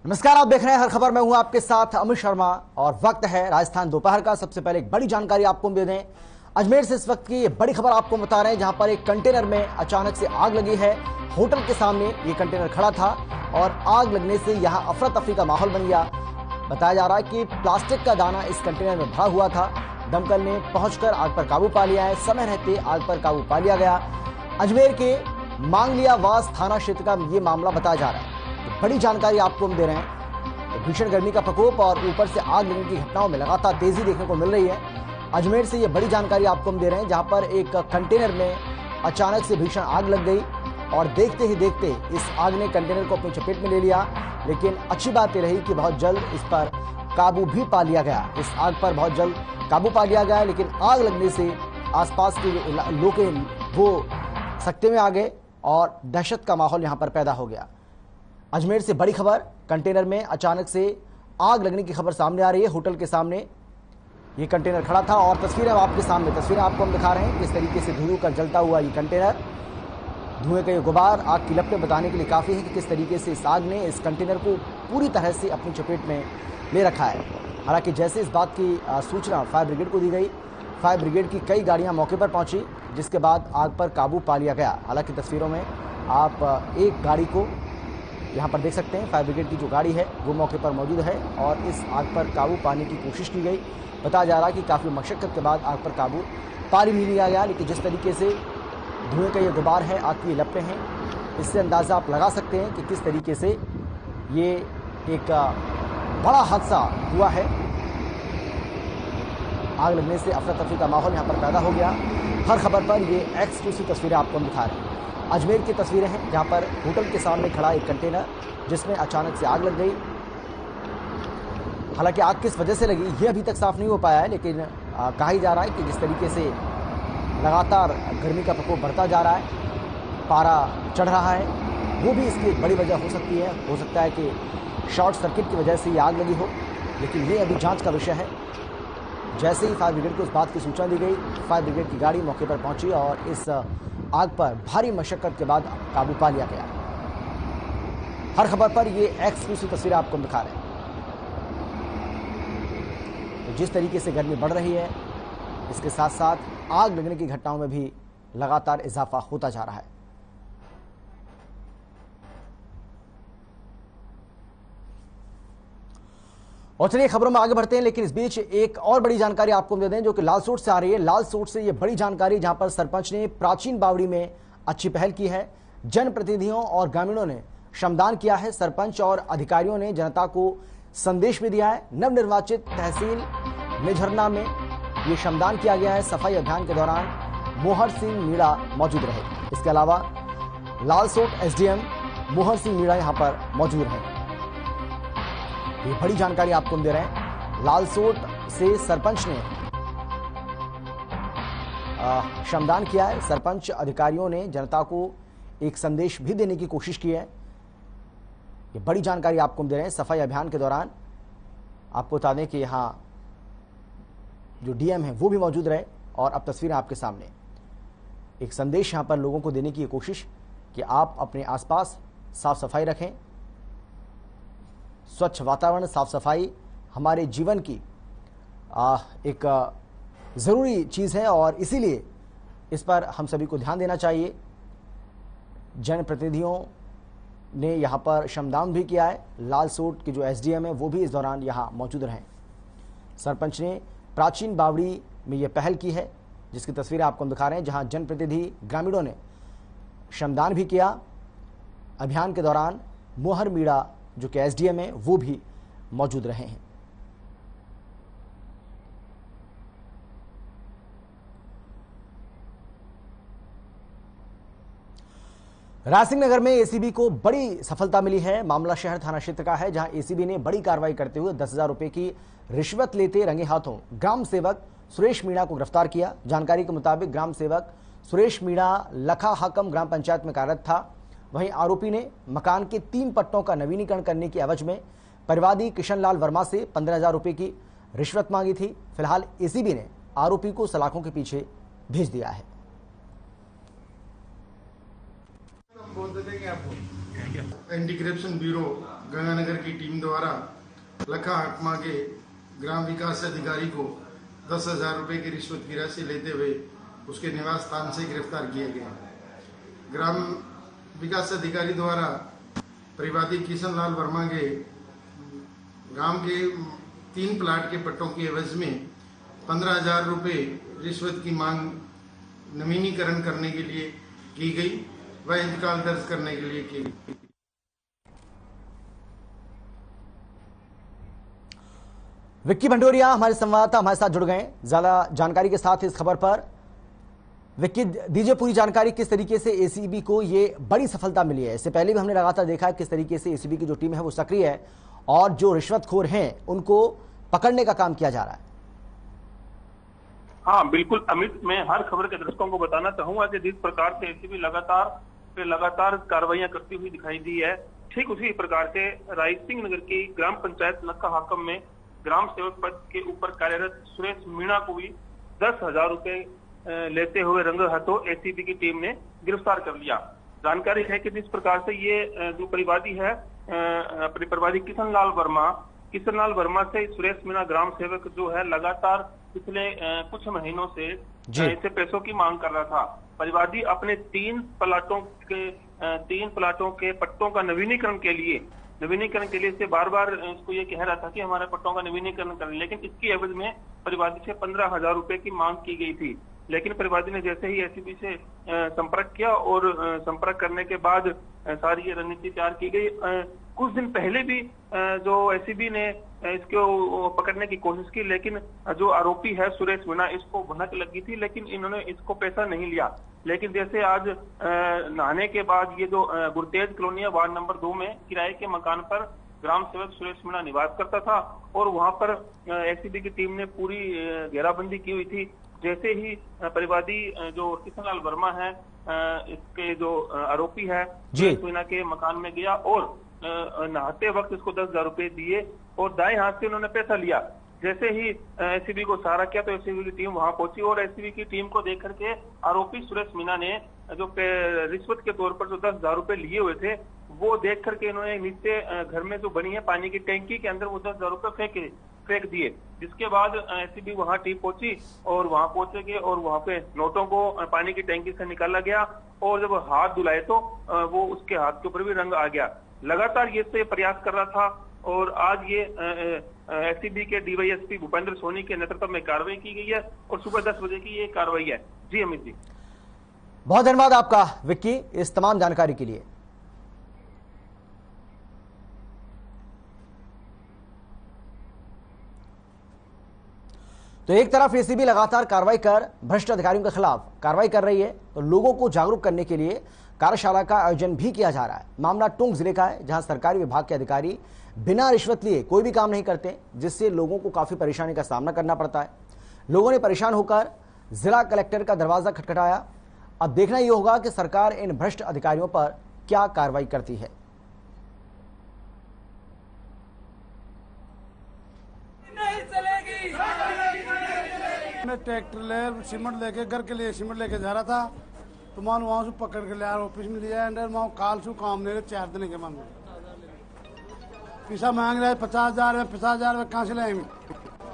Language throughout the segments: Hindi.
नमस्कार, आप देख रहे हैं हर खबर। मैं हूं आपके साथ अमित शर्मा और वक्त है राजस्थान दोपहर का। सबसे पहले एक बड़ी जानकारी आपको दे दें। अजमेर से इस वक्त की बड़ी खबर आपको बता रहे हैं, जहां पर एक कंटेनर में अचानक से आग लगी है। होटल के सामने ये कंटेनर खड़ा था और आग लगने से यहां अफरा तफरी का माहौल बन गया। बताया जा रहा है कि प्लास्टिक का दाना इस कंटेनर में भरा हुआ था। दमकल ने पहुंचकर आग पर काबू पा लिया है। समय रहते आग पर काबू पा लिया गया। अजमेर के मांगलियावास थाना क्षेत्र का ये मामला बताया जा रहा है। तो बड़ी जानकारी आपको हम दे रहे हैं। तो भीषण गर्मी का प्रकोप और ऊपर से आग लगने की घटनाओं में लगातार तेजी देखने को मिल रही है। अजमेर से ये बड़ी जानकारी आपको हम दे रहे हैं, जहां पर एक कंटेनर में अचानक से भीषण आग लग गई और देखते ही देखते इस आग ने कंटेनर को अपनी चपेट में ले लिया। लेकिन अच्छी बात यह रही कि बहुत जल्द इस पर काबू भी पा लिया गया। इस आग पर बहुत जल्द काबू पा लिया गया, लेकिन आग लगने से आसपास के लोग वो सकते में आ गए और दहशत का माहौल यहां पर पैदा हो गया। अजमेर से बड़ी खबर, कंटेनर में अचानक से आग लगने की खबर सामने आ रही है। होटल के सामने ये कंटेनर खड़ा था और तस्वीरें आपके सामने, तस्वीरें आपको हम दिखा रहे हैं किस तरीके से धुएं का जलता हुआ ये कंटेनर, धुएं का ये गुबार आग की लपटें बताने के लिए काफ़ी है कि किस तरीके से इस आग ने इस कंटेनर को पूरी तरह से अपनी चपेट में ले रखा है। हालांकि जैसे इस बात की सूचना फायर ब्रिगेड को दी गई, फायर ब्रिगेड की कई गाड़ियां मौके पर पहुंची, जिसके बाद आग पर काबू पा लिया गया। हालांकि तस्वीरों में आप एक गाड़ी को यहाँ पर देख सकते हैं। फायर ब्रिगेड की जो गाड़ी है वो मौके पर मौजूद है और इस आग पर काबू पाने की कोशिश की गई। बताया जा रहा है कि काफ़ी मशक्कत के बाद आग पर काबू पा नहीं लिया गया, लेकिन जिस तरीके से धुएं का ये गुबार है, आग की लपटें हैं, इससे अंदाज़ा आप लगा सकते हैं कि किस तरीके से ये एक बड़ा हादसा हुआ है। आग लगने से अफरा तफरी का माहौल यहाँ पर पैदा हो गया। हर खबर पर ये एक्सक्लूसिव तस्वीरें आपको हम दिखा रहे हैं। अजमेर की तस्वीरें हैं, जहां पर होटल के सामने खड़ा एक कंटेनर जिसमें अचानक से आग लग गई। हालांकि आग किस वजह से लगी ये अभी तक साफ नहीं हो पाया है, लेकिन कहा ही जा रहा है कि जिस तरीके से लगातार गर्मी का प्रकोप बढ़ता जा रहा है, पारा चढ़ रहा है, वो भी इसकी एक बड़ी वजह हो सकती है। हो सकता है कि शॉर्ट सर्किट की वजह से ये आग लगी हो, लेकिन ये अभी जाँच का विषय है। जैसे ही फायर ब्रिगेड को इस बात की सूचना दी गई, फायर ब्रिगेड की गाड़ी मौके पर पहुंची और इस आग पर भारी मशक्कत के बाद काबू पा लिया गया। हर खबर पर ये एक्सक्लूसिव तस्वीरें आपको दिखा रहे हैं। तो जिस तरीके से गर्मी बढ़ रही है, इसके साथ साथ आग लगने की घटनाओं में भी लगातार इजाफा होता जा रहा है। और चलिए खबरों में आगे बढ़ते हैं, लेकिन इस बीच एक और बड़ी जानकारी आपको दे दें जो कि लालसोट से आ रही है। लालसोट से ये बड़ी जानकारी, जहां पर सरपंच ने प्राचीन बावड़ी में अच्छी पहल की है। जनप्रतिनिधियों और ग्रामीणों ने श्रमदान किया है। सरपंच और अधिकारियों ने जनता को संदेश भी दिया है। नवनिर्वाचित तहसील मेझरना में ये श्रमदान किया गया है। सफाई अभियान के दौरान मोहर सिंह मीणा मौजूद रहे। इसके अलावा लालसोट एसडीएम मोहर सिंह मीणा यहां पर मौजूद रहे। ये बड़ी जानकारी आपको हम दे रहे हैं। लालसोट से सरपंच ने श्रमदान किया है। सरपंच अधिकारियों ने जनता को एक संदेश भी देने की कोशिश की है। ये बड़ी जानकारी आपको हम दे रहे हैं। सफाई अभियान के दौरान आपको बता दें कि यहाँ जो डीएम है वो भी मौजूद रहे और अब तस्वीरें आपके सामने। एक संदेश यहाँ पर लोगों को देने की कोशिश कि आप अपने आसपास साफ सफाई रखें। स्वच्छ वातावरण, साफ सफाई हमारे जीवन की एक ज़रूरी चीज़ है और इसीलिए इस पर हम सभी को ध्यान देना चाहिए। जनप्रतिनिधियों ने यहाँ पर श्रमदान भी किया है। लालसोट के जो एसडीएम है वो भी इस दौरान यहाँ मौजूद रहे। सरपंच ने प्राचीन बावड़ी में ये पहल की है, जिसकी तस्वीरें आपको हम दिखा रहे हैं, जहाँ जनप्रतिनिधि ग्रामीणों ने श्रमदान भी किया। अभियान के दौरान मोहर मीणा जो कि एसडीएम है वो भी मौजूद रहे हैं। रायसिंह नगर में एसीबी को बड़ी सफलता मिली है। मामला शहर थाना क्षेत्र का है, जहां एसीबी ने बड़ी कार्रवाई करते हुए 10,000 रुपए की रिश्वत लेते रंगे हाथों ग्राम सेवक सुरेश मीणा को गिरफ्तार किया। जानकारी के मुताबिक ग्राम सेवक सुरेश मीणा लखा हाकम ग्राम पंचायत में कार्यरत था। वहीं आरोपी ने मकान के 3 पट्टों का नवीनीकरण करने की एवज में परिवादी किशनलाल वर्मा से 15,000 रुपए की रिश्वत मांगी थी। फिलहाल एसीबी ने आरोपी को सलाखों के पीछे भेज दिया है। बोल देते हैं आपको एंटी करप्शन ब्यूरो गंगानगर की टीम द्वारा लखा हकमा के ग्राम विकास अधिकारी को 10,000 रुपये की रिश्वत की राशि लेते हुए उसके निवास स्थान से गिरफ्तार किया गया। ग्राम विकास अधिकारी द्वारा परिवादी किशन लाल वर्मा के गांव के 3 प्लाट के पट्टों के एवज में 15,000 रुपये रिश्वत की मांग नवीनीकरण करने के लिए की गई व इंतकाल दर्ज करने के लिए की गई। विक्की भंडोरिया हमारे संवाददाता हमारे साथ जुड़ गए ज्यादा जानकारी के साथ इस खबर पर। विक्की, दीजिए पूरी जानकारी, किस तरीके से एसीबी को ये बड़ी सफलता मिली है? इससे पहले भी हमने लगातार देखा है किस तरीके से एसीबी की जो टीम है वो सक्रिय है और जो रिश्वतखोर हैं उनको पकड़ने का काम किया जा रहा है। हाँ बिल्कुल अमित, मैं हर खबर के दर्शकों को बताना चाहूंगा कि जिस प्रकार से एसीबी लगातार कार्रवाइयां करती हुई दिखाई दी है, ठीक उसी प्रकार से रायसिंह नगर की ग्राम पंचायत लक्का हाकम में ग्राम सेवक पद के ऊपर कार्यरत सुरेश मीणा को भी 10,000 रुपए लेते हुए रंगे हाथों एसीबी की टीम ने गिरफ्तार कर लिया। जानकारी है कि जिस प्रकार से ये जो परिवादी है परिवादी किशन लाल वर्मा से सुरेश मीणा ग्राम सेवक जो है लगातार पिछले कुछ महीनों से ऐसे पैसों की मांग कर रहा था। परिवादी अपने 3 प्लाटों के पट्टों का नवीनीकरण के लिए से बार बार इसको ये कह रहा था कि हमारे पट्टों का नवीनीकरण करें, लेकिन इसकी एवज में परिवादी से 15,000 रुपए की मांग की गई थी। लेकिन परिवादी ने जैसे ही एसीबी से संपर्क किया और संपर्क करने के बाद सारी ये रणनीति तैयार की गई। कुछ दिन पहले भी जो एसीबी ने इसको पकड़ने की कोशिश की, लेकिन जो आरोपी है सुरेश मीणा, इसको भनक लगी थी, लेकिन इन्होंने इसको पैसा नहीं लिया। लेकिन जैसे आज नहाने के बाद ये जो गुरतेज कॉलोनी वार्ड नंबर 2 में किराए के मकान पर ग्राम सेवक सुरेश मीणा निवास करता था और वहां पर एसीबी की टीम ने पूरी घेराबंदी की हुई थी। जैसे ही परिवादी जो किशन लाल वर्मा है इसके जो आरोपी है सुरेश मीणा के मकान में गया और नहाते वक्त इसको 10,000 रुपए दिए और दाएं हाथ से उन्होंने पैसा लिया। जैसे ही एसीबी को सहारा किया तो एसीबी की टीम वहां पहुंची और एसीबी की टीम को देख करके आरोपी सुरेश मीणा ने जो रिश्वत के तौर पर जो 10,000 रुपए लिए हुए थे वो देख करके इन्होंने नीचे घर में जो बनी है पानी की टैंकी के अंदर वो 10,000 रुपए फेंक दिए। जिसके बाद एसीबी वहां टीम पहुंची और वहां पहुंचे और वहां पे नोटों को पानी की टैंकी से निकाला गया और जब हाथ धुलाए तो वो उसके हाथ के ऊपर भी रंग आ गया। लगातार ये से प्रयास कर रहा था और आज ये एसीबी के डीवाईएसपी भूपेंद्र सोनी के नेतृत्व में कार्रवाई की गई है और सुबह 10 बजे की ये कार्रवाई है। जी अमित जी, बहुत धन्यवाद आपका विक्की इस तमाम जानकारी के लिए। तो एक तरफ एसीबी लगातार कार्रवाई कर भ्रष्ट अधिकारियों के खिलाफ कार्रवाई कर रही है, तो लोगों को जागरूक करने के लिए कार्यशाला का आयोजन भी किया जा रहा है। मामला टोंक जिले का है, जहां सरकारी विभाग के अधिकारी बिना रिश्वत लिए कोई भी काम नहीं करते, जिससे लोगों को काफी परेशानी का सामना करना पड़ता है। लोगों ने परेशान होकर जिला कलेक्टर का दरवाजा खटखटाया। अब देखना यह होगा कि सरकार इन भ्रष्ट अधिकारियों पर क्या कार्रवाई करती है। मैं ट्रैक्टर ले सीमेंट लेके घर के लिए सीमेंट लेके जा रहा था तो मान वहां से पकड़ के लिया ऑफिस में लिया अंदर वहां काल सु काम नहीं 4 दिन के मन पैसा मांग रहा है 50,000 में 50,000 में कहां से लाएंगे।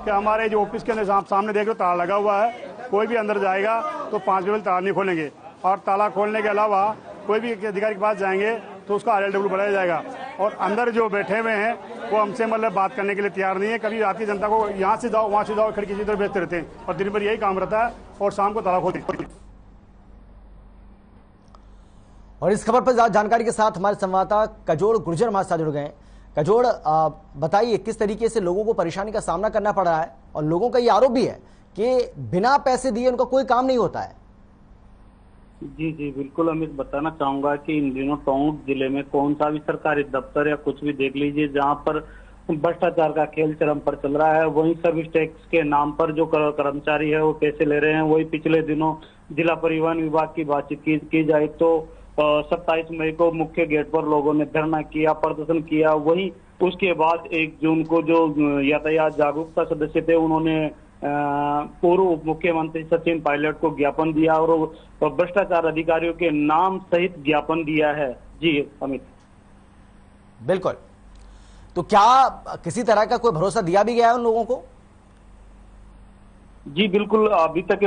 क्या हमारे जो ऑफिस के अंदर सामने देख लो ताला लगा हुआ है, कोई भी अंदर जाएगा तो 5 बजे ताला नहीं खोलेंगे और ताला खोलने के अलावा कोई भी अधिकारी के पास जाएंगे तो उसका RLW बढ़ाया जाएगा और अंदर जो बैठे हुए हैं वो हमसे मतलब बात करने के लिए तैयार नहीं है। कभी रात की जनता को यहाँ से जाओ वहाँ से जाओ खिड़की से इधर बेचते रहते हैं और दिन भर यही काम रहता है और शाम को ताला खोलते हैं। और इस खबर पर जानकारी के साथ हमारे संवाददाता कजोड़ गुर्जर हमारे साथ जुड़ गए। कजोड़, बताइए किस तरीके से लोगों को परेशानी का सामना करना पड़ रहा है और लोगों का ये आरोप भी है कि बिना पैसे दिए उनका कोई काम नहीं होता है। जी बिल्कुल अमित, बताना चाहूंगा कि इन दिनों टोंक जिले में कौन सा भी सरकारी दफ्तर या कुछ भी देख लीजिए जहां पर भ्रष्टाचार का खेल चरम पर चल रहा है। वहीं सर्विस टैक्स के नाम पर जो कर्मचारी है वो पैसे ले रहे हैं। वही पिछले दिनों जिला परिवहन विभाग की बातचीत की जाए तो 27 मई को मुख्य गेट पर लोगों ने धरना किया, प्रदर्शन किया। वहीं उसके बाद 1 जून को जो यातायात जागरूकता सदस्य थे उन्होंने पूर्व मुख्यमंत्री सचिन पायलट को ज्ञापन दिया और भ्रष्टाचार अधिकारियों के नाम सहित ज्ञापन दिया है। जी अमित, बिल्कुल। तो क्या किसी तरह का कोई भरोसा दिया भी गया है उन लोगों को? जी बिल्कुल, अभी तक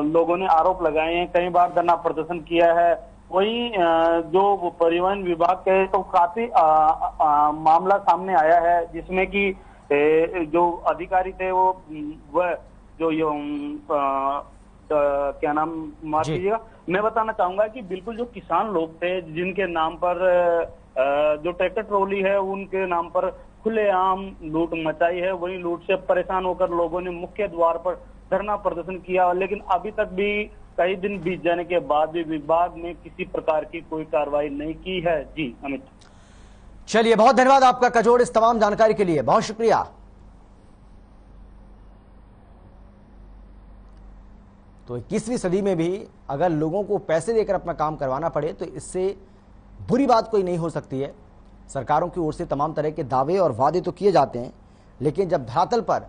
लोगों ने आरोप लगाए हैं, कई बार धरना प्रदर्शन किया है। वही जो परिवहन विभाग के तो काफी मामला सामने आया है, जिसमें कि जो अधिकारी थे वह जो क्या नाम, माफ कीजिएगा, मैं बताना चाहूंगा कि बिल्कुल जो किसान लोग थे जिनके नाम पर जो ट्रैक्टर ट्रॉली है उनके नाम पर खुलेआम लूट मचाई है, वही लूट से परेशान होकर लोगों ने मुख्य द्वार पर धरना प्रदर्शन किया। लेकिन अभी तक भी कई दिन बीत जाने के बाद भी विभाग ने किसी प्रकार की कोई कार्रवाई नहीं की है। जी अमित, चलिए बहुत धन्यवाद आपका कजोड़, इस तमाम जानकारी के लिए बहुत शुक्रिया। तो 21वीं सदी में भी अगर लोगों को पैसे देकर अपना काम करवाना पड़े तो इससे बुरी बात कोई नहीं हो सकती है। सरकारों की ओर से तमाम तरह के दावे और वादे तो किए जाते हैं, लेकिन जब धरातल पर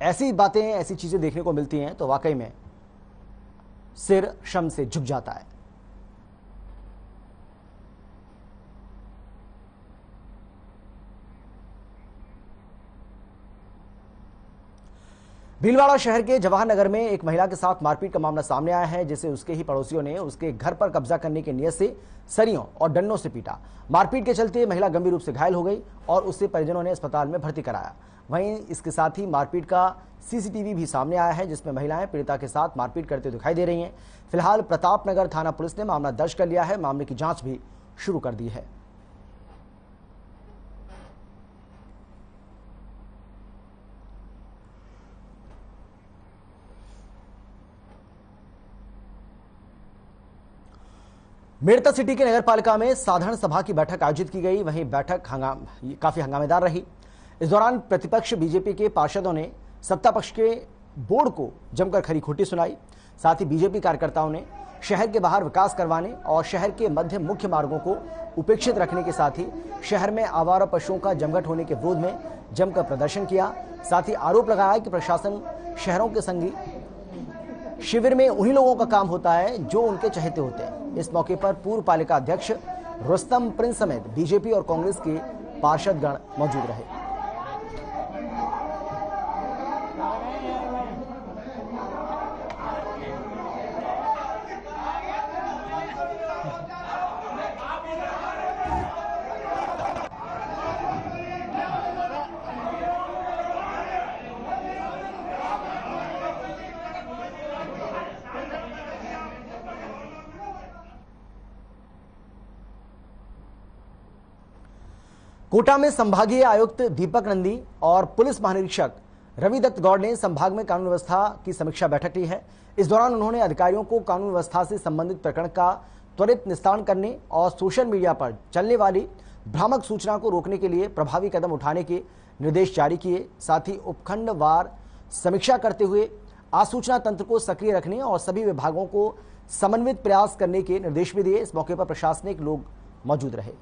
ऐसी बातें, ऐसी चीजें देखने को मिलती हैं तो वाकई में सिर शर्म से झुक जाता है। भीलवाड़ा शहर के जवाहर नगर में एक महिला के साथ मारपीट का मामला सामने आया है, जिसे उसके ही पड़ोसियों ने उसके घर पर कब्जा करने की नीयत से सरियों और डंडों से पीटा। मारपीट के चलते महिला गंभीर रूप से घायल हो गई और उससे परिजनों ने अस्पताल में भर्ती कराया। वहीं इसके साथ ही मारपीट का सीसीटीवी भी सामने आया है, जिसमें महिलाएं पीड़िता के साथ मारपीट करते दिखाई दे रही हैं। फिलहाल प्रतापनगर थाना पुलिस ने मामला दर्ज कर लिया है, मामले की जांच भी शुरू कर दी है। मेड़ता सिटी के नगरपालिका में साधारण सभा की बैठक आयोजित की गई। वहीं बैठक काफी हंगामेदार रही। इस दौरान प्रतिपक्ष बीजेपी के पार्षदों ने सत्ता पक्ष के बोर्ड को जमकर खरी खोटी सुनाई। साथ ही बीजेपी कार्यकर्ताओं ने शहर के बाहर विकास करवाने और शहर के मध्य मुख्य मार्गों को उपेक्षित रखने के साथ ही शहर में आवारा पशुओं का जमघट होने के विरोध में जमकर प्रदर्शन किया। साथ ही आरोप लगाया कि प्रशासन शहरों के संगी शिविर में उन्हीं लोगों का काम होता है जो उनके चहेते होते हैं। इस मौके पर पूर्व पालिका अध्यक्ष रुस्तम प्रिंस समेत बीजेपी और कांग्रेस के पार्षदगण मौजूद रहे। कोटा में संभागीय आयुक्त दीपक नंदी और पुलिस महानिरीक्षक रवि दत्त गौड़ ने संभाग में कानून व्यवस्था की समीक्षा बैठक ली है। इस दौरान उन्होंने अधिकारियों को कानून व्यवस्था से संबंधित प्रकरण का त्वरित निस्तारण करने और सोशल मीडिया पर चलने वाली भ्रामक सूचना को रोकने के लिए प्रभावी कदम उठाने के निर्देश जारी किए। साथ ही उपखंडवार समीक्षा करते हुए आसूचना तंत्र को सक्रिय रखने और सभी विभागों को समन्वित प्रयास करने के निर्देश भी दिए। इस मौके पर प्रशासनिक लोग मौजूद रहे।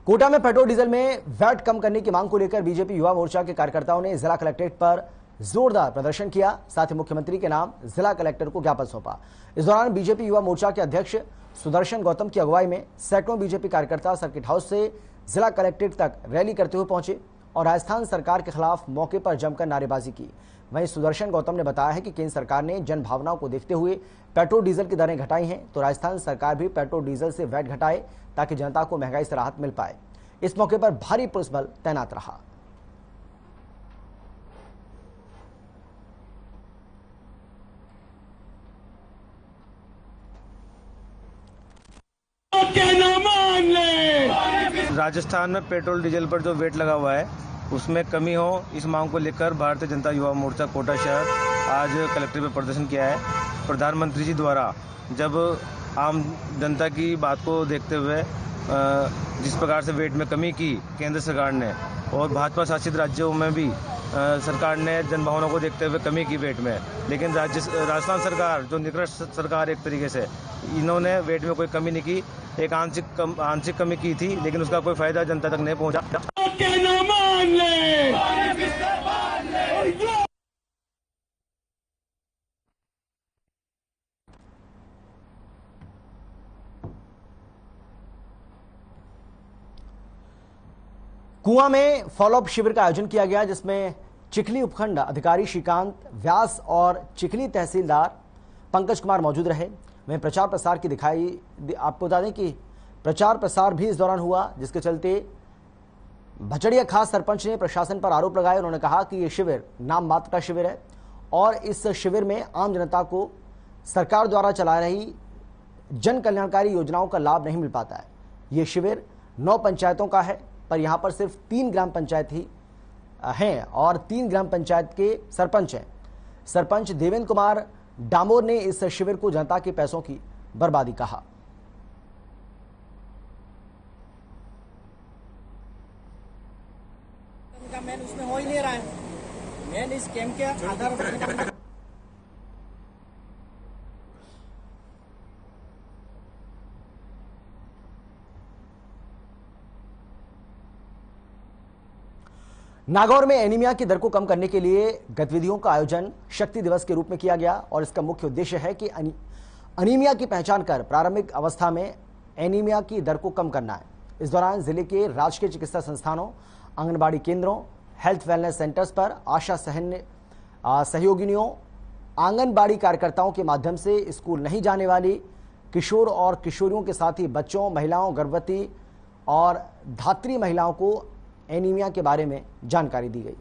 कोटा में पेट्रोल डीजल में वैट कम करने की मांग को लेकर बीजेपी युवा मोर्चा के कार्यकर्ताओं ने जिला कलेक्ट्रेट पर जोरदार प्रदर्शन किया। साथ ही मुख्यमंत्री के नाम जिला कलेक्टर को ज्ञापन सौंपा। इस दौरान बीजेपी युवा मोर्चा के अध्यक्ष सुदर्शन गौतम की अगुवाई में सैकड़ों बीजेपी कार्यकर्ता सर्किट हाउस से जिला कलेक्ट्रेट तक रैली करते हुए पहुंचे और राजस्थान सरकार के खिलाफ मौके पर जमकर नारेबाजी की। वहीं सुदर्शन गौतम ने बताया है कि केंद्र सरकार ने जन भावनाओं को देखते हुए पेट्रोल डीजल की दरें घटाई हैं, तो राजस्थान सरकार भी पेट्रोल डीजल से वैट घटाए ताकि जनता को महंगाई से राहत मिल पाए। इस मौके पर भारी पुलिस बल तैनात रहा। राजस्थान में पेट्रोल डीजल पर जो वेट लगा हुआ है उसमें कमी हो, इस मांग को लेकर भारतीय जनता युवा मोर्चा कोटा शहर आज कलेक्ट्रेट में प्रदर्शन किया है। प्रधानमंत्री जी द्वारा जब आम जनता की बात को देखते हुए जिस प्रकार से वेट में कमी की केंद्र सरकार ने और भाजपा शासित राज्यों में भी सरकार ने जनभावनाओं को देखते हुए कमी की वेट में, लेकिन राजस्थान सरकार जो निकृष्ट सरकार एक तरीके से इन्होंने वेट में कोई कमी नहीं की, एक आंशिक कमी की थी, लेकिन उसका कोई फायदा जनता तक नहीं पहुंचा। कुआं में फॉलोअप शिविर का आयोजन किया गया, जिसमें चिखली उपखंड अधिकारी श्रीकांत व्यास और चिखली तहसीलदार पंकज कुमार मौजूद रहे। वहीं प्रचार प्रसार की आपको बता दें कि प्रचार प्रसार भी इस दौरान हुआ, जिसके चलते भचड़िया खास सरपंच ने प्रशासन पर आरोप लगाए। उन्होंने कहा कि यह शिविर नाम मात्र का शिविर है और इस शिविर में आम जनता को सरकार द्वारा चला रही जन कल्याणकारी योजनाओं का लाभ नहीं मिल पाता है। ये शिविर 9 पंचायतों का है, पर यहाँ पर सिर्फ 3 ग्राम पंचायत ही हैं और 3 ग्राम पंचायत के सरपंच हैं। सरपंच देवेंद्र कुमार डामोर ने इस शिविर को जनता के पैसों की बर्बादी कहा। मेन उसमें हो ही नहीं रहा है। मेन इस कैंप के आधार पर नागौर में एनीमिया की दर को कम करने के लिए गतिविधियों का आयोजन शक्ति दिवस के रूप में किया गया और इसका मुख्य उद्देश्य है कि अनीमिया की पहचान कर प्रारंभिक अवस्था में एनीमिया की दर को कम करना है। इस दौरान जिले के राजकीय चिकित्सा संस्थानों, आंगनबाड़ी केंद्रों, हेल्थ वेलनेस सेंटर्स पर आशा सहयोगिनियों, आंगनबाड़ी कार्यकर्ताओं के माध्यम से स्कूल नहीं जाने वाली किशोर और किशोरियों के साथ ही बच्चों, महिलाओं, गर्भवती और धात्री महिलाओं को एनीमिया के बारे में जानकारी दी गई।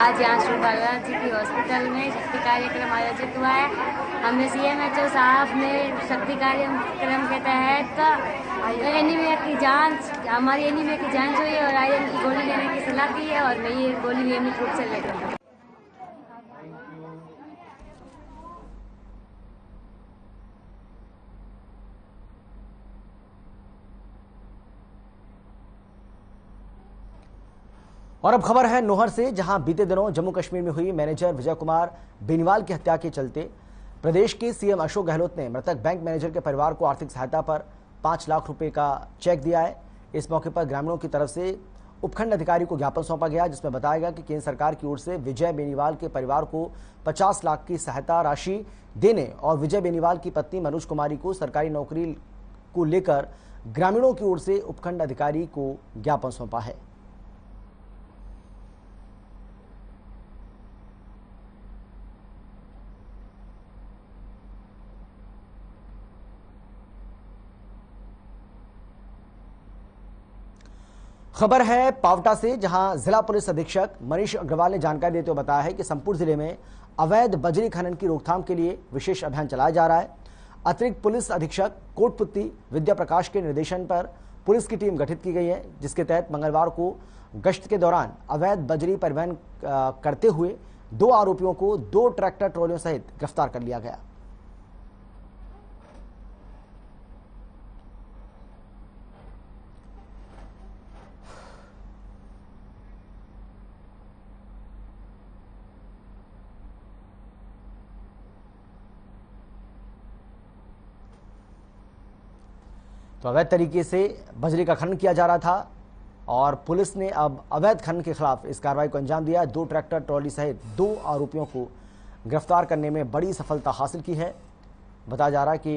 आज यहाँ श्री बालाजी जी की हॉस्पिटल में शक्ति कार्यक्रम आयोजित हुआ है। हमने CMHO साहब ने शक्ति कार्यक्रम के तहत एनीमिया की जांच, हमारी एनीमिया की जांच हुई है और आयरन की गोली लेने की सलाह दी है और मैं ये गोली नियमित रूप से लेती हूँ। और अब खबर है नोहर से, जहां बीते दिनों जम्मू कश्मीर में हुई मैनेजर विजय कुमार बेनीवाल की हत्या के चलते प्रदेश के CM अशोक गहलोत ने मृतक बैंक मैनेजर के परिवार को आर्थिक सहायता पर 5 लाख रुपए का चेक दिया है। इस मौके पर ग्रामीणों की तरफ से उपखंड अधिकारी को ज्ञापन सौंपा गया, जिसमें बताया गया कि केंद्र सरकार की ओर से विजय बेनीवाल के परिवार को 50 लाख की सहायता राशि देने और विजय बेनीवाल की पत्नी मनोज कुमारी को सरकारी नौकरी को लेकर ग्रामीणों की ओर से उपखंड अधिकारी को ज्ञापन सौंपा है। खबर है पावटा से, जहां जिला पुलिस अधीक्षक मनीष अग्रवाल ने जानकारी देते हुए बताया है कि संपूर्ण जिले में अवैध बजरी खनन की रोकथाम के लिए विशेष अभियान चलाया जा रहा है। अतिरिक्त पुलिस अधीक्षक कोटपुत्ती विद्या प्रकाश के निर्देशन पर पुलिस की टीम गठित की गई है, जिसके तहत मंगलवार को गश्त के दौरान अवैध बजरी परिवहन करते हुए 2 आरोपियों को 2 ट्रैक्टर ट्रॉलियों सहित गिरफ्तार कर लिया गया। तो अवैध तरीके से बजरी का खनन किया जा रहा था और पुलिस ने अब अवैध खनन के खिलाफ इस कार्रवाई को अंजाम दिया। 2 ट्रैक्टर ट्रॉली सहित 2 आरोपियों को गिरफ्तार करने में बड़ी सफलता हासिल की है। बताया जा रहा है कि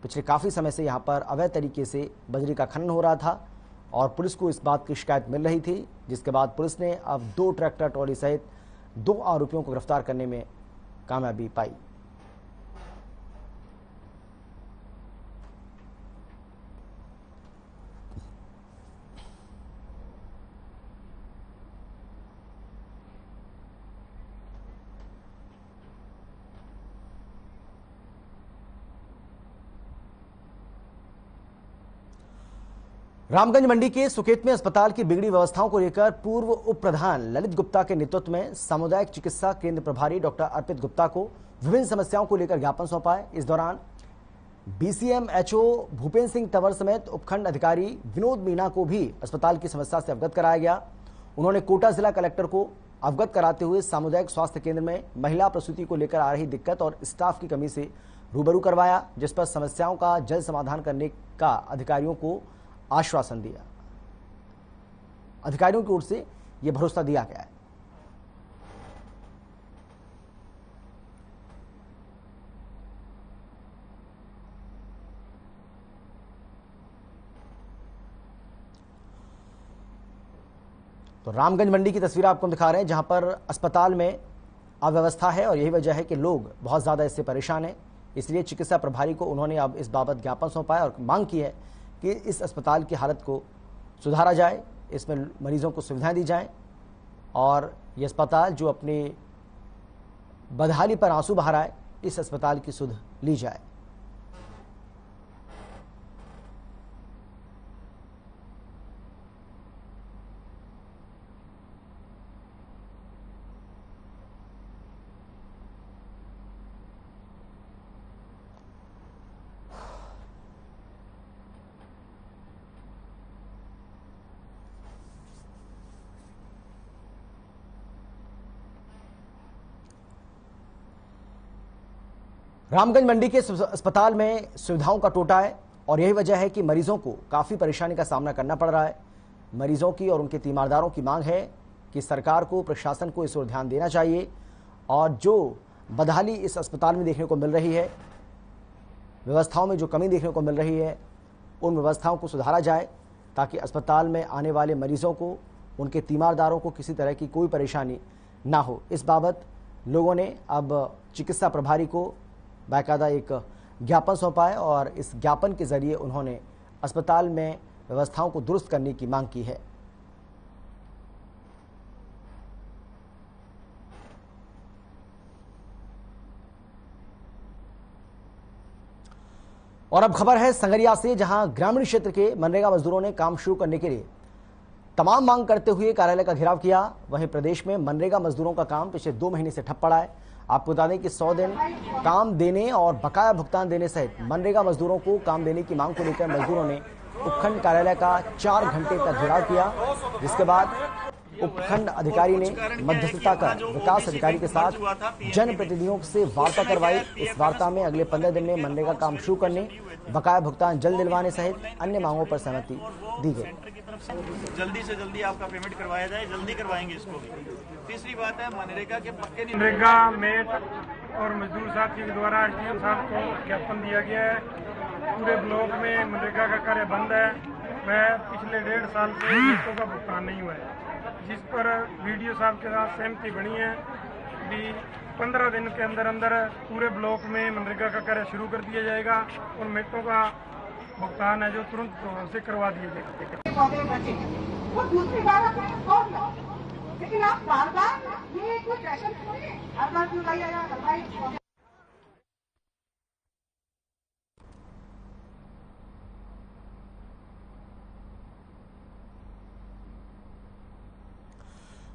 पिछले काफ़ी समय से यहाँ पर अवैध तरीके से बजरी का खनन हो रहा था और पुलिस को इस बात की शिकायत मिल रही थी, जिसके बाद पुलिस ने अब 2 ट्रैक्टर ट्रॉली सहित 2 आरोपियों को गिरफ्तार करने में कामयाबी पाई। रामगंज मंडी के सुकेत में अस्पताल की बिगड़ी व्यवस्थाओं को लेकर पूर्व उप प्रधान ललित गुप्ता के नेतृत्व में सामुदायिक चिकित्सा केंद्र प्रभारी डॉक्टर अर्पित गुप्ता को विभिन्न समस्याओं को लेकर ज्ञापन सौंपा है। इस दौरान BCMHO भूपेंद्र सिंह तंवर समेत उपखंड अधिकारी विनोद मीना को भी अस्पताल की समस्या से अवगत कराया गया। उन्होंने कोटा जिला कलेक्टर को अवगत कराते हुए सामुदायिक स्वास्थ्य केंद्र में महिला प्रसूति को लेकर आ रही दिक्कत और स्टाफ की कमी से रूबरू करवाया, जिस पर समस्याओं का जल्द समाधान करने का अधिकारियों को आश्वासन दिया। अधिकारियों की ओर से यह भरोसा दिया गया है। तो रामगंज मंडी की तस्वीर आपको हम दिखा रहे हैं, जहां पर अस्पताल में अव्यवस्था है और यही वजह है कि लोग बहुत ज़्यादा इससे परेशान हैं। इसलिए चिकित्सा प्रभारी को उन्होंने अब इस बाबत ज्ञापन सौंपा है और मांग की है कि इस अस्पताल की हालत को सुधारा जाए, इसमें मरीजों को सुविधाएं दी जाएं और ये अस्पताल जो अपनी बदहाली पर आंसू बहा रहा है, इस अस्पताल की सुध ली जाए। रामगंज मंडी के अस्पताल में सुविधाओं का टोटा है और यही वजह है कि मरीजों को काफ़ी परेशानी का सामना करना पड़ रहा है। मरीजों की और उनके तीमारदारों की मांग है कि सरकार को, प्रशासन को इस ओर ध्यान देना चाहिए और जो बदहाली इस अस्पताल में देखने को मिल रही है, व्यवस्थाओं में जो कमी देखने को मिल रही है, उन व्यवस्थाओं को सुधारा जाए ताकि अस्पताल में आने वाले मरीजों को, उनके तीमारदारों को किसी तरह की कोई परेशानी ना हो। इस बाबत लोगों ने अब चिकित्सा प्रभारी को बाकायदा एक ज्ञापन सौंपा है और इस ज्ञापन के जरिए उन्होंने अस्पताल में व्यवस्थाओं को दुरुस्त करने की मांग की है। और अब खबर है संगरिया से, जहां ग्रामीण क्षेत्र के मनरेगा मजदूरों ने काम शुरू करने के लिए तमाम मांग करते हुए कार्यालय का घेराव किया। वहीं प्रदेश में मनरेगा मजदूरों का काम पिछले 2 महीने से ठप पड़ा है। आपको बता दें कि 100 दिन काम देने और बकाया भुगतान देने सहित मनरेगा मजदूरों को काम देने की मांग को लेकर मजदूरों ने उपखंड कार्यालय का 4 घंटे का घेराव किया, जिसके बाद उपखंड अधिकारी ने मध्यस्थता कर विकास अधिकारी के साथ जनप्रतिनिधियों से वार्ता करवाई। इस वार्ता में अगले 15 दिन में मनरेगा काम शुरू करने, बकाया भुगतान जल्द दिलवाने सहित अन्य मांगों पर सहमति दी गई। जल्दी से जल्दी आपका पेमेंट करवाया जाए, जल्दी करवाएंगे इसको भी। तीसरी बात है मनरेगा के पक्के मनरेगा मेट और मजदूर साथी के द्वारा एसडीएम साहब को ज्ञापन दिया गया है। पूरे ब्लॉक में मनरेगा का कार्य बंद है, वह पिछले 1.5 साल से किस्तों का भुगतान नहीं हुआ है, जिस पर वीडियो साहब के साथ सहमति बनी है कि 15 दिन के अंदर अंदर पूरे ब्लॉक में मनरेगा का कार्य शुरू कर दिया जाएगा और मेटों का भुगतान है जो तुरंत से करवा दिया जाएगा। दूसरी बात लेकिन आप बार बार ये कोई फैशन थोड़ी है, हर बार क्यों लाइए।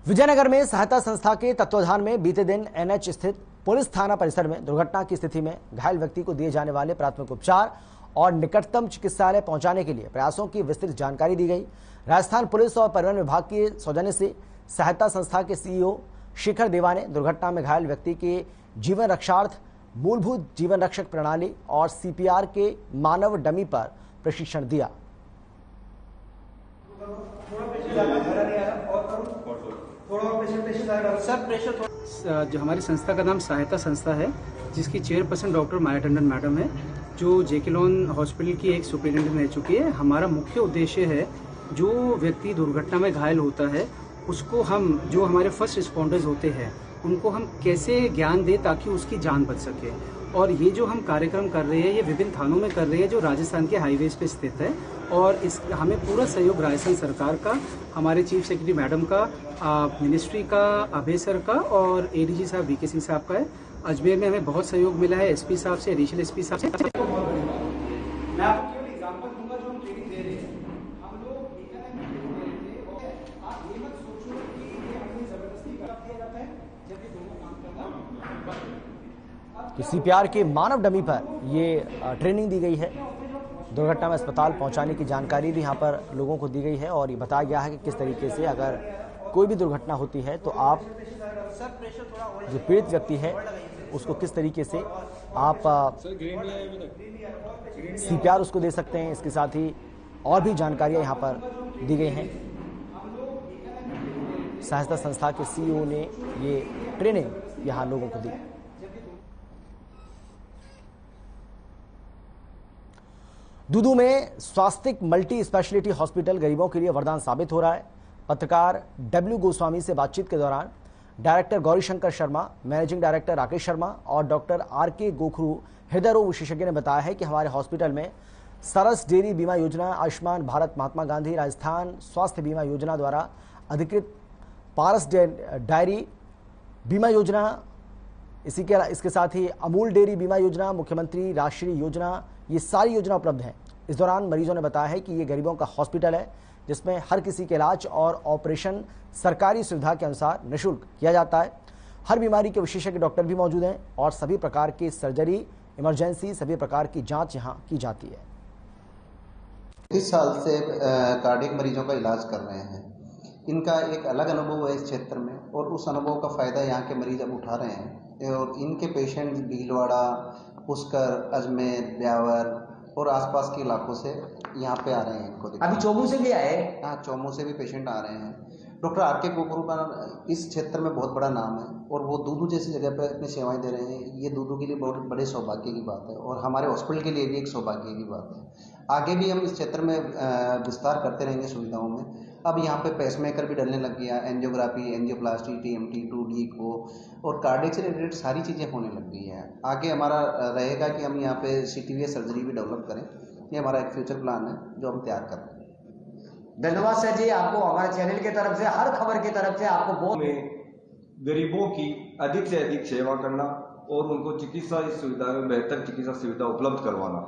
विजयनगर में सहायता संस्था के तत्वाधान में बीते दिन एनएच स्थित पुलिस थाना परिसर में दुर्घटना की स्थिति में घायल व्यक्ति को दिए जाने वाले प्राथमिक उपचार और निकटतम चिकित्सालय पहुंचाने के लिए प्रयासों की विस्तृत जानकारी दी गई। राजस्थान पुलिस और परिवहन विभाग के सौजन्य से सहायता संस्था के सीईओ शिखर देवा ने दुर्घटना में घायल व्यक्ति के जीवन रक्षार्थ मूलभूत जीवन रक्षक प्रणाली और सीपीआर के मानव डमी पर प्रशिक्षण दिया। जो हमारी संस्था का नाम सहायता संस्था है, जिसकी चेयरपर्सन डॉक्टर माया टंडन मैडम है, जो जेकेलॉन हॉस्पिटल की एक सुपरिटेंडेंट रह चुकी है। हमारा मुख्य उद्देश्य है जो व्यक्ति दुर्घटना में घायल होता है उसको हम, जो हमारे फर्स्ट रिस्पॉन्डर्स होते हैं, उनको हम कैसे ज्ञान दें ताकि उसकी जान बच सके। और ये जो हम कार्यक्रम कर रहे हैं ये विभिन्न थानों में कर रहे हैं जो राजस्थान के हाईवेज पे स्थित है और इस हमें पूरा सहयोग राजस्थान सरकार का, हमारे चीफ सेक्रेटरी मैडम का, मिनिस्ट्री का, अभय सर का और एडीजी साहब वीके सिंह साहब का है। अजमेर में हमें बहुत सहयोग मिला है एसपी साहब से, एडिशनल एसपी साहब से। मैं आपको केवल एग्जांपल दूंगा जो हम ट्रेनिंग दे रहे हैं। हम लोग आप ये मत सोचो कि ये हमें जबरदस्ती कर दिया जाता है, जबकि दोनों काम करना। तो सीपीआर के मानव डमी पर ये ट्रेनिंग दी गई है। दुर्घटना में अस्पताल पहुंचाने की जानकारी भी यहाँ पर लोगों को दी गई है और ये बताया गया है कि किस तरीके से अगर कोई भी दुर्घटना होती है तो आप जो पीड़ित व्यक्ति है उसको किस तरीके से आप सीपीआर उसको दे सकते हैं। इसके साथ ही और भी जानकारियां यहाँ पर दी गई हैं। सहायता संस्था के सीईओ ने ये ट्रेनिंग यहाँ लोगों को दी। दूदू में स्वास्तिक मल्टी स्पेशलिटी हॉस्पिटल गरीबों के लिए वरदान साबित हो रहा है। पत्रकार डब्ल्यू गोस्वामी से बातचीत के दौरान director Gaurishankar Sharma, managing director Rakesh Sharma और डॉक्टर आर.के. गोखरू हृदय रोग विशेषज्ञ ने बताया है कि हमारे हॉस्पिटल में सरस डेयरी बीमा योजना, आयुष्मान भारत, महात्मा गांधी राजस्थान स्वास्थ्य बीमा योजना द्वारा अधिकृत पारस डायरी बीमा योजना, इसके साथ ही अमूल डेयरी बीमा योजना, मुख्यमंत्री राष्ट्रीय योजना, ये सारी योजना उपलब्ध हैं। इस दौरान मरीजों ने बताया है कि ये गरीबों का हॉस्पिटल है जिसमें हर किसी के इलाज और ऑपरेशन सरकारी सुविधा के अनुसार निःशुल्क किया जाता है। हर बीमारी के विशेषज्ञ डॉक्टर भी मौजूद हैं और सभी प्रकार की सर्जरी, इमरजेंसी, सभी प्रकार की जांच यहां की जाती है। 30 साल से कार्डियक मरीजों का इलाज कर रहे हैं। इनका एक अलग अनुभव है इस क्षेत्र में और उस अनुभव का फ़ायदा यहाँ के मरीज अब उठा रहे हैं और इनके पेशेंट्स भीलवाड़ा, पुष्कर, अजमेर, ब्यावर और आसपास के इलाकों से यहाँ पे आ रहे हैं इनको। अभी चोमू से भी आए? हाँ, चोमू से भी पेशेंट आ रहे हैं। Doctor R K. गोखरू का इस क्षेत्र में बहुत बड़ा नाम है और वो दूदू जैसी जगह पर अपनी सेवाएं दे रहे हैं। ये दूदू के लिए बहुत बड़े सौभाग्य की बात है और हमारे हॉस्पिटल के लिए भी एक सौभाग्य की बात है। आगे भी हम इस क्षेत्र में विस्तार करते रहेंगे सुविधाओं में। अब यहाँ पे पेसमेकर भी डलने लग गया, एंजियोग्राफी, एंजियोप्लास्टी, TMT, 2D को और कार्डियक से रिलेटेड सारी चीज़ें होने लग गई हैं। आगे हमारा रहेगा कि हम यहाँ पे CTVA सर्जरी भी डेवलप करें। ये हमारा एक फ्यूचर प्लान है जो हम तैयार कर रहे हैं। धन्यवाद सर जी, आपको हमारे चैनल की तरफ से, हर खबर की तरफ से आपको बहुत गरीबों की अधिक से अधिक सेवा करना और उनको चिकित्सा सुविधा में बेहतर चिकित्सा सुविधा उपलब्ध करवाना।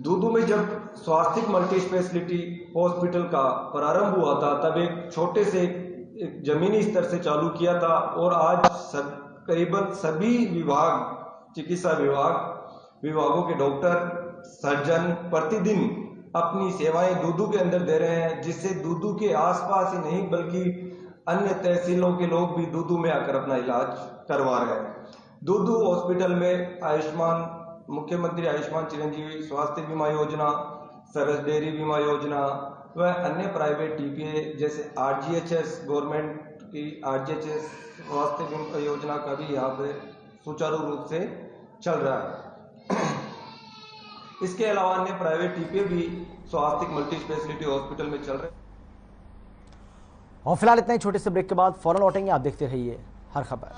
दूदू में जब स्वास्थ्य मल्टी स्पेशलिटी हॉस्पिटल का प्रारंभ हुआ था तब एक छोटे से एक जमीनी स्तर से चालू किया था और आज करीबन सभी विभाग, चिकित्सा विभागों के डॉक्टर, सर्जन प्रतिदिन अपनी सेवाएं दूदू के अंदर दे रहे हैं, जिससे दूदू के आसपास ही नहीं बल्कि अन्य तहसीलों के लोग भी दूदू में आकर अपना इलाज करवा रहे हैं। दूदू हॉस्पिटल में मुख्यमंत्री आयुष्मान चिरंजीवी स्वास्थ्य बीमा योजना, सरस डेयरी बीमा योजना व अन्य प्राइवेट TPA जैसे RGHS, गवर्नमेंट की RGHS स्वास्थ्य बीमा योजना का भी यहाँ पे सुचारू रूप से चल रहा है। इसके अलावा अन्य प्राइवेट TPA भी स्वास्थ्य मल्टी स्पेशलिटी हॉस्पिटल में चल रहे हैं। और फिलहाल इतना ही, छोटे से ब्रेक के बाद फौरन लौटेंगे। आप देखते रहिए हर खबर।